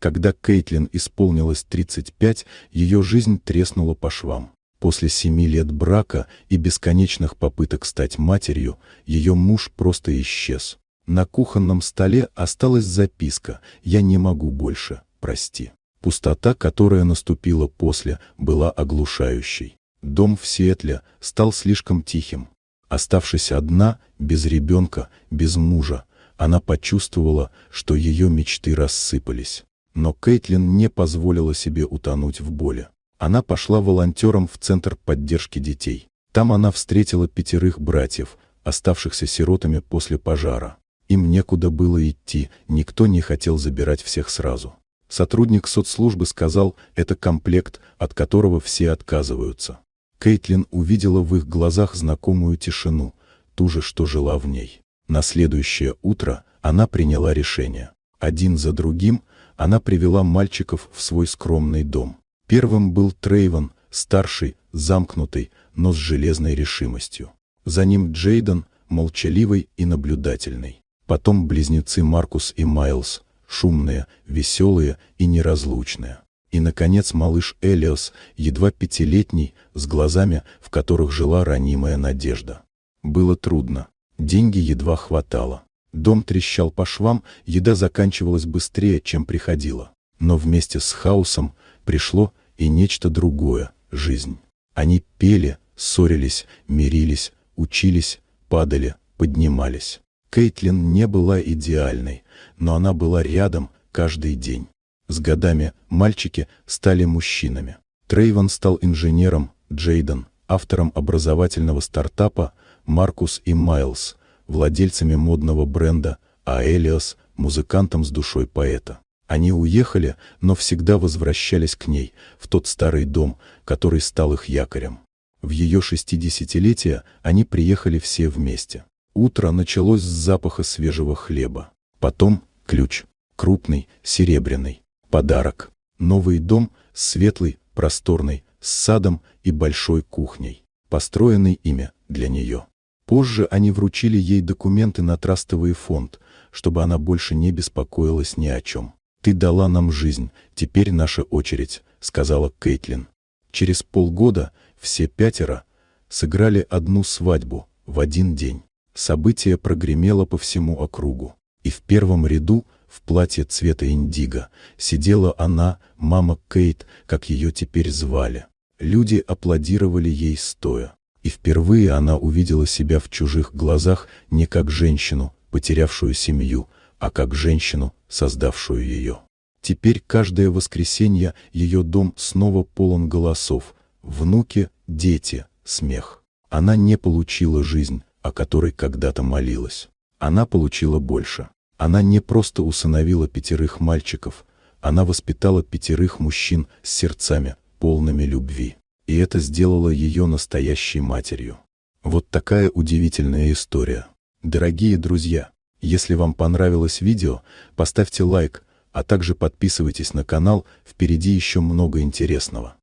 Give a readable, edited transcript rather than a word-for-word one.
Когда Кейтлин исполнилось 35, ее жизнь треснула по швам. После 7 лет брака и бесконечных попыток стать матерью, ее муж просто исчез. На кухонном столе осталась записка «Я не могу больше, прости». Пустота, которая наступила после, была оглушающей. Дом в Сиэтле стал слишком тихим. Оставшись одна, без ребенка, без мужа, она почувствовала, что ее мечты рассыпались. Но Кейтлин не позволила себе утонуть в боли. Она пошла волонтером в Центр поддержки детей. Там она встретила 5 братьев, оставшихся сиротами после пожара. Им некуда было идти, никто не хотел забирать всех сразу. Сотрудник соцслужбы сказал, это комплект, от которого все отказываются. Кейтлин увидела в их глазах знакомую тишину, ту же, что жила в ней. На следующее утро она приняла решение. Один за другим она привела мальчиков в свой скромный дом. Первым был Трейвон, старший, замкнутый, но с железной решимостью. За ним Джейден, молчаливый и наблюдательный. Потом близнецы Маркус и Майлз, шумные, веселые и неразлучные. И, наконец, малыш Элиас, едва 5-летний, с глазами, в которых жила ранимая надежда. Было трудно. Деньги едва хватало. Дом трещал по швам, еда заканчивалась быстрее, чем приходила. Но вместе с хаосом пришло и нечто другое — жизнь. Они пели, ссорились, мирились, учились, падали, поднимались. Кейтлин не была идеальной, но она была рядом каждый день. С годами мальчики стали мужчинами. Трейвон стал инженером, Джейден — автором образовательного стартапа, Маркус и Майлз — владельцами модного бренда, а Элиас — музыкантом с душой поэта. Они уехали, но всегда возвращались к ней, в тот старый дом, который стал их якорем. В ее 60-летие они приехали все вместе. Утро началось с запаха свежего хлеба. Потом ключ. Крупный, серебряный. Подарок. Новый дом, светлый, просторный, с садом и большой кухней, построенный ими для нее. Позже они вручили ей документы на трастовый фонд, чтобы она больше не беспокоилась ни о чем. «Ты дала нам жизнь, теперь наша очередь», — сказала Кейтлин. Через полгода все 5 сыграли одну свадьбу в один день. Событие прогремело по всему округу. И в первом ряду, в платье цвета индиго, сидела она, мама Кейт, как ее теперь звали. Люди аплодировали ей стоя. И впервые она увидела себя в чужих глазах не как женщину, потерявшую семью, а как женщину, создавшую ее. Теперь каждое воскресенье ее дом снова полон голосов. Внуки, дети, смех. Она не получила жизнь, о которой когда-то молилась. Она получила больше. Она не просто усыновила 5 мальчиков, она воспитала 5 мужчин с сердцами, полными любви. И это сделало ее настоящей матерью. Вот такая удивительная история. Дорогие друзья, если вам понравилось видео, поставьте лайк, а также подписывайтесь на канал, впереди еще много интересного.